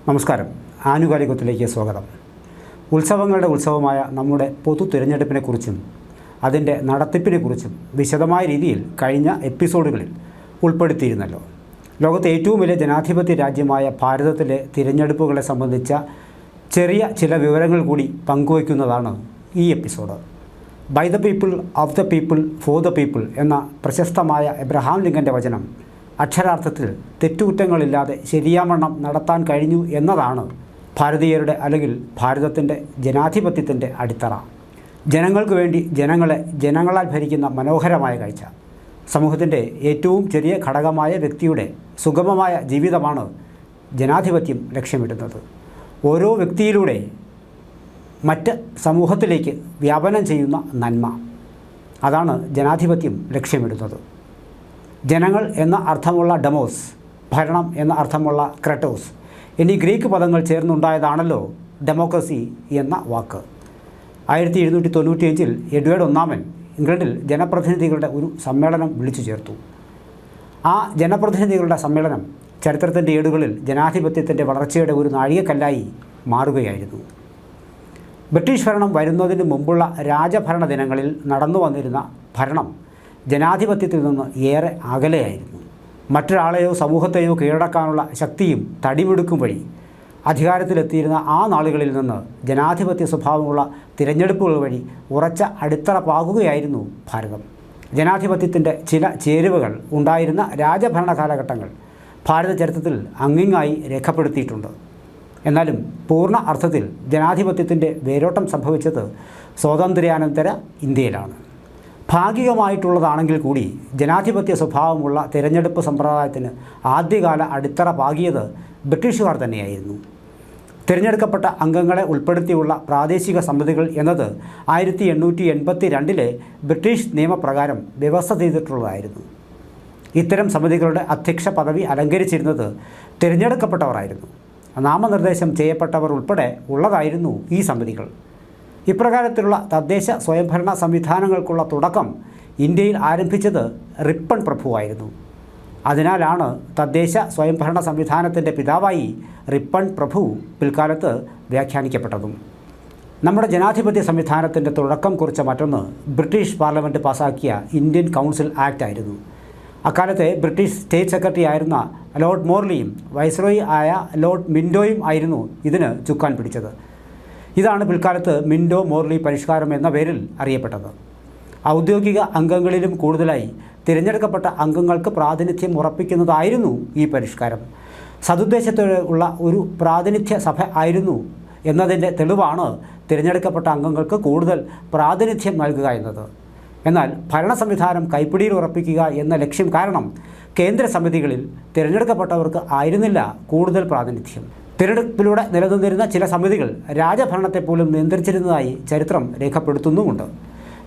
നമസ്കാരം. ആനുകാലികത്തിലേക്ക് സ്വാഗതം. ഉത്സവങ്ങളുടെ ഉത്സവമായ നമ്മുടെ പൊതു തിരഞ്ഞെടുപ്പിനെക്കുറിച്ചും അതിൻ്റെ നടത്തിപ്പിനെക്കുറിച്ചും വിശദമായ രീതിയിൽ കഴിഞ്ഞ എപ്പിസോഡുകളിൽ ഉൾപ്പെടുത്തിയിരുന്നല്ലോ. ലോകത്തെ ഏറ്റവും വലിയ ജനാധിപത്യ രാജ്യമായ ഭാരതത്തിലെ തിരഞ്ഞെടുപ്പുകളെ സംബന്ധിച്ച ചെറിയ ചില വിവരങ്ങൾ കൂടി പങ്കുവയ്ക്കുന്നതാണ് ഈ episode. By the people, of the people, for the people എന്ന പ്രശസ്തമായ എബ്രഹാം ലിങ്കൻ്റെ വചനം അക്ഷരാർത്ഥത്തിൽ തെറ്റുകുറ്റങ്ങളില്ലാതെ ശരിയാവണ്ണം നടത്താൻ കഴിഞ്ഞു എന്നതാണ് ഭാരതീയരുടെ അല്ലെങ്കിൽ ഭാരതത്തിൻ്റെ ജനാധിപത്യത്തിൻ്റെ അടിത്തറ. ജനങ്ങൾക്ക് വേണ്ടി ജനങ്ങളാൽ ഭരിക്കുന്ന മനോഹരമായ കാഴ്ച. സമൂഹത്തിൻ്റെ ഏറ്റവും ചെറിയ ഘടകമായ വ്യക്തിയുടെ സുഗമമായ ജീവിതമാണ് ജനാധിപത്യം ലക്ഷ്യമിടുന്നത്. ഓരോ വ്യക്തിയിലൂടെ മറ്റ് സമൂഹത്തിലേക്ക് വ്യാപനം ചെയ്യുന്ന നന്മ, അതാണ് ജനാധിപത്യം ലക്ഷ്യമിടുന്നത്. ജനങ്ങൾ എന്ന അർത്ഥമുള്ള ഡെമോസ്, ഭരണം എന്ന അർത്ഥമുള്ള ക്രട്ടോസ് എന്നീ ഗ്രീക്ക് പദങ്ങൾ ചേർന്നുണ്ടായതാണല്ലോ ഡെമോക്രസി എന്ന വാക്ക്. 1795 എഡ്വേർഡ് ഒന്നാമൻ ഇംഗ്ലണ്ടിൽ ജനപ്രതിനിധികളുടെ ഒരു സമ്മേളനം വിളിച്ചു ചേർത്തു. ആ ജനപ്രതിനിധികളുടെ സമ്മേളനം ചരിത്രത്തിൻ്റെ ഏടുകളിൽ ജനാധിപത്യത്തിൻ്റെ വളർച്ചയുടെ ഒരു നാഴികക്കല്ലായി മാറുകയായിരുന്നു. ബ്രിട്ടീഷ് ഭരണം വരുന്നതിന് മുമ്പുള്ള രാജഭരണ ദിനങ്ങളിൽ നടന്നു വന്നിരുന്ന ഭരണം ജനാധിപത്യത്തിൽ നിന്ന് ഏറെ അകലെയായിരുന്നു. മറ്റൊരാളെയോ സമൂഹത്തെയോ കീഴടക്കാനുള്ള ശക്തിയും തടിമിടുക്കും വഴി അധികാരത്തിലെത്തിയിരുന്ന ആ നാളുകളിൽ നിന്ന് ജനാധിപത്യ സ്വഭാവമുള്ള തിരഞ്ഞെടുപ്പുകൾ വഴി ഉറച്ച അടിത്തറ പാകുകയായിരുന്നു ഭാരതം. ജനാധിപത്യത്തിൻ്റെ ചില ചേരുവകൾ ഉണ്ടായിരുന്ന രാജഭരണ കാലഘട്ടങ്ങൾ ഭാരത ചരിത്രത്തിൽ അങ്ങിങ്ങായി രേഖപ്പെടുത്തിയിട്ടുണ്ട്. എന്നാലും പൂർണ്ണ അർത്ഥത്തിൽ ജനാധിപത്യത്തിൻ്റെ വേരോട്ടം സംഭവിച്ചത് സ്വാതന്ത്ര്യാനന്തര ഇന്ത്യയിലാണ്. ഭാഗികമായിട്ടുള്ളതാണെങ്കിൽ കൂടി ജനാധിപത്യ സ്വഭാവമുള്ള തിരഞ്ഞെടുപ്പ് സമ്പ്രദായത്തിന് ആദ്യകാല അടിത്തറ പാകിയത് ബ്രിട്ടീഷുകാർ തന്നെയായിരുന്നു. തിരഞ്ഞെടുക്കപ്പെട്ട അംഗങ്ങളെ ഉൾപ്പെടുത്തിയുള്ള പ്രാദേശിക സമിതികൾ എന്നത് 1882 ബ്രിട്ടീഷ് നിയമപ്രകാരം വ്യവസ്ഥ ചെയ്തിട്ടുള്ളതായിരുന്നു. ഇത്തരം സമിതികളുടെ അധ്യക്ഷ പദവി അലങ്കരിച്ചിരുന്നത് തിരഞ്ഞെടുക്കപ്പെട്ടവരായിരുന്നു. നാമനിർദ്ദേശം ചെയ്യപ്പെട്ടവർ ഉൾപ്പെടെ ഉള്ളതായിരുന്നു ഈ സമിതികൾ. ഇപ്രകാരത്തിലുള്ള തദ്ദേശ സ്വയംഭരണ സംവിധാനങ്ങൾക്കുള്ള തുടക്കം ഇന്ത്യയിൽ ആരംഭിച്ചത് റിപ്പൺ പ്രഭുവായിരുന്നു. അതിനാലാണ് തദ്ദേശ സ്വയംഭരണ സംവിധാനത്തിൻ്റെ പിതാവായി റിപ്പൺ പ്രഭു പിൽക്കാലത്ത് വ്യാഖ്യാനിക്കപ്പെട്ടതും. നമ്മുടെ ജനാധിപത്യ സംവിധാനത്തിൻ്റെ തുടക്കം കുറിച്ച മറ്റൊന്ന് ബ്രിട്ടീഷ് പാർലമെൻറ്റ് പാസാക്കിയ ഇന്ത്യൻ കൗൺസിൽ ആക്ട് ആയിരുന്നു. അക്കാലത്തെ ബ്രിട്ടീഷ് സ്റ്റേറ്റ് സെക്രട്ടറി ആയിരുന്ന ലോർഡ് മോർലിയും വൈസ്രോയി ആയ ലോർഡ് മിൻറ്റോയും ആയിരുന്നു ഇതിന് ചുക്കാൻ പിടിച്ചത്. ഇതാണ് പിൽക്കാലത്ത് മിൻറ്റോ മോർലി പരിഷ്കാരം എന്ന പേരിൽ അറിയപ്പെട്ടത്. ഔദ്യോഗിക അംഗങ്ങളിലും കൂടുതലായി തിരഞ്ഞെടുക്കപ്പെട്ട അംഗങ്ങൾക്ക് പ്രാതിനിധ്യം ഉറപ്പിക്കുന്നതായിരുന്നു ഈ പരിഷ്കാരം. സതുദ്ദേശത്തോടെ ഉള്ള ഒരു പ്രാതിനിധ്യ സഭ ആയിരുന്നു എന്നതിൻ്റെ തെളിവാണ് തിരഞ്ഞെടുക്കപ്പെട്ട അംഗങ്ങൾക്ക് കൂടുതൽ പ്രാതിനിധ്യം നൽകുക എന്നത്. എന്നാൽ ഭരണ സംവിധാനം കൈപ്പിടിയിൽ ഉറപ്പിക്കുക എന്ന ലക്ഷ്യം കാരണം കേന്ദ്ര സമിതികളിൽ തിരഞ്ഞെടുക്കപ്പെട്ടവർക്ക് ആയിരുന്നില്ല കൂടുതൽ പ്രാതിനിധ്യം. തിരഞ്ഞെടുപ്പിലൂടെ നിലനിന്നിരുന്ന ചില സമിതികൾ രാജഭരണത്തെ പോലും നിയന്ത്രിച്ചിരുന്നതായി ചരിത്രം രേഖപ്പെടുത്തുന്നുമുണ്ട്.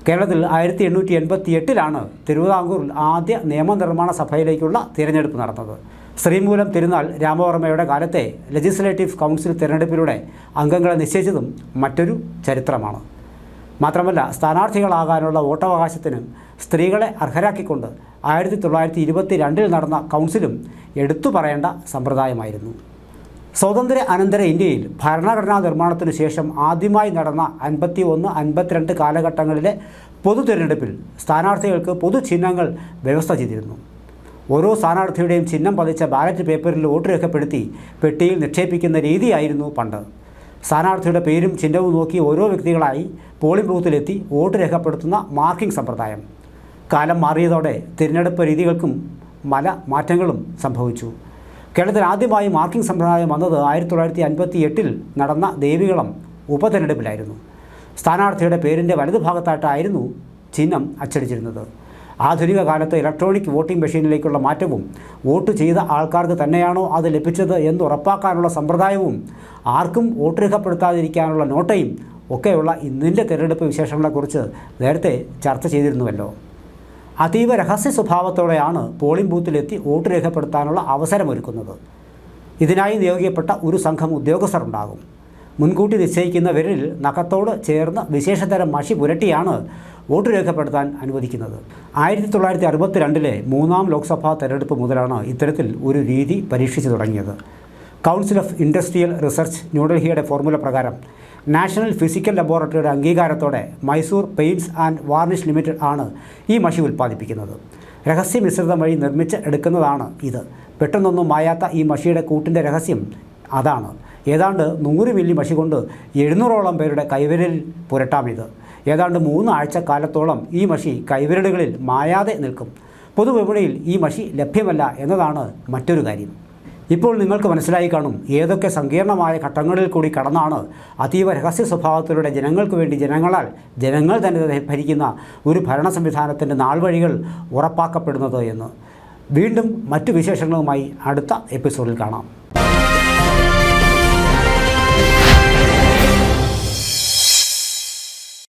കേരളത്തിൽ 1888 തിരുവിതാംകൂറിൽ ആദ്യ നിയമനിർമ്മാണ സഭയിലേക്കുള്ള തിരഞ്ഞെടുപ്പ് നടന്നത്. ശ്രീമൂലം തിരുനാൾ രാമവർമ്മയുടെ കാലത്തെ ലെജിസ്ലേറ്റീവ് കൗൺസിൽ തിരഞ്ഞെടുപ്പിലൂടെ അംഗങ്ങളെ നിശ്ചയിച്ചതും മറ്റൊരു ചരിത്രമാണ്. മാത്രമല്ല, സ്ഥാനാർത്ഥികളാകാനുള്ള വോട്ടവകാശത്തിന് സ്ത്രീകളെ അർഹരാക്കിക്കൊണ്ട് 1922 നടന്ന കൗൺസിലും എടുത്തു പറയേണ്ട സമ്പ്രദായമായിരുന്നു. സ്വാതന്ത്ര്യ അനന്തര ഇന്ത്യയിൽ ഭരണഘടനാ നിർമ്മാണത്തിനു ശേഷം ആദ്യമായി നടന്ന 51-52 കാലഘട്ടങ്ങളിലെ പൊതു തിരഞ്ഞെടുപ്പിൽ സ്ഥാനാർത്ഥികൾക്ക് പൊതു ചിഹ്നങ്ങൾ വ്യവസ്ഥ ചെയ്തിരുന്നു. ഓരോ സ്ഥാനാർത്ഥിയുടെയും ചിഹ്നം പതിച്ച ബാലറ്റ് പേപ്പറിൽ വോട്ട് രേഖപ്പെടുത്തി പെട്ടിയിൽ നിക്ഷേപിക്കുന്ന രീതിയായിരുന്നു പണ്ട്. സ്ഥാനാർത്ഥിയുടെ പേരും ചിഹ്നവും നോക്കി ഓരോ വ്യക്തികളായി പോളിംഗ് ബൂത്തിലെത്തി വോട്ട് രേഖപ്പെടുത്തുന്ന മാർക്കിംഗ് സമ്പ്രദായം. കാലം മാറിയതോടെ തിരഞ്ഞെടുപ്പ് രീതികൾക്കും മാറ്റങ്ങളും സംഭവിച്ചു. കേരളത്തിൽ ആദ്യമായി മാർക്കിംഗ് സമ്പ്രദായം വന്നത് 1958 നടന്ന ദേവികുളം ഉപതെരഞ്ഞെടുപ്പിലായിരുന്നു. സ്ഥാനാർത്ഥിയുടെ പേരിൻ്റെ വലതുഭാഗത്തായിട്ടായിരുന്നു ചിഹ്നം അച്ചടിച്ചിരുന്നത്. ആധുനിക കാലത്ത് ഇലക്ട്രോണിക് വോട്ടിംഗ് മെഷീനിലേക്കുള്ള മാറ്റവും വോട്ട് ചെയ്ത ആൾക്കാർക്ക് തന്നെയാണോ അത് ലഭിച്ചത് എന്ന് ഉറപ്പാക്കാനുള്ള സമ്പ്രദായവും ആർക്കും വോട്ട് രേഖപ്പെടുത്താതിരിക്കാനുള്ള നോട്ടയും ഒക്കെയുള്ള ഇന്നിൻ്റെ തിരഞ്ഞെടുപ്പ് വിശേഷങ്ങളെക്കുറിച്ച് നേരത്തെ ചർച്ച ചെയ്തിരുന്നുവല്ലോ. അതീവ രഹസ്യ സ്വഭാവത്തോടെയാണ് പോളിംഗ് ബൂത്തിലെത്തി വോട്ട് രേഖപ്പെടുത്താനുള്ള അവസരമൊരുക്കുന്നത്. ഇതിനായി നിയോഗിക്കപ്പെട്ട ഒരു സംഘം ഉദ്യോഗസ്ഥർ ഉണ്ടാകും. മുൻകൂട്ടി നിശ്ചയിക്കുന്ന വിരലിൽ നഖത്തോട് ചേർന്ന് വിശേഷതരം മഷി പുരട്ടിയാണ് വോട്ട് രേഖപ്പെടുത്താൻ അനുവദിക്കുന്നത്. 1962 മൂന്നാം ലോക്സഭാ തെരഞ്ഞെടുപ്പ് മുതലാണ് ഇത്തരത്തിൽ ഒരു രീതി പരീക്ഷിച്ചു തുടങ്ങിയത്. കൗൺസിൽ ഓഫ് ഇൻഡസ്ട്രിയൽ റിസർച്ച് ന്യൂഡൽഹിയുടെ ഫോർമുല പ്രകാരം നാഷണൽ ഫിസിക്കൽ ലബോറട്ടറിയുടെ അംഗീകാരത്തോടെ Mysore paints and varnish limited ആണ് ഈ മഷി ഉൽപ്പാദിപ്പിക്കുന്നത്. രഹസ്യ മിശ്രിതം വഴി നിർമ്മിച്ച് എടുക്കുന്നതാണ് ഇത്. പെട്ടെന്നൊന്നും മായാത്ത ഈ മഷിയുടെ കൂട്ടിൻ്റെ രഹസ്യം അതാണ്. ഏതാണ്ട് 100 മില്ലി മഷി കൊണ്ട് 700ഓളം പേരുടെ കൈവിരലിൽ പുരട്ടാമിത്. ഏതാണ്ട് 3 ആഴ്ച കാലത്തോളം ഈ മഷി കൈവിരലുകളിൽ മായാതെ നിൽക്കും. പൊതുവിപണിയിൽ ഈ മഷി ലഭ്യമല്ല എന്നതാണ് മറ്റൊരു കാര്യം. ഇപ്പോൾ നിങ്ങൾക്ക് മനസ്സിലായി കാണും ഏതൊക്കെ സങ്കീർണമായ ഘട്ടങ്ങളിൽ കൂടി കടന്നാണ് അതീവ രഹസ്യ സ്വഭാവത്തിലൂടെ ജനങ്ങൾക്ക് വേണ്ടി ജനങ്ങൾ തന്നെ ഭരിക്കുന്ന ഒരു ഭരണ സംവിധാനത്തിൻ്റെ നാൾവഴികൾ ഉറപ്പാക്കപ്പെടുന്നത് എന്ന്. വീണ്ടും മറ്റു വിശേഷങ്ങളുമായി അടുത്ത എപ്പിസോഡിൽ കാണാം.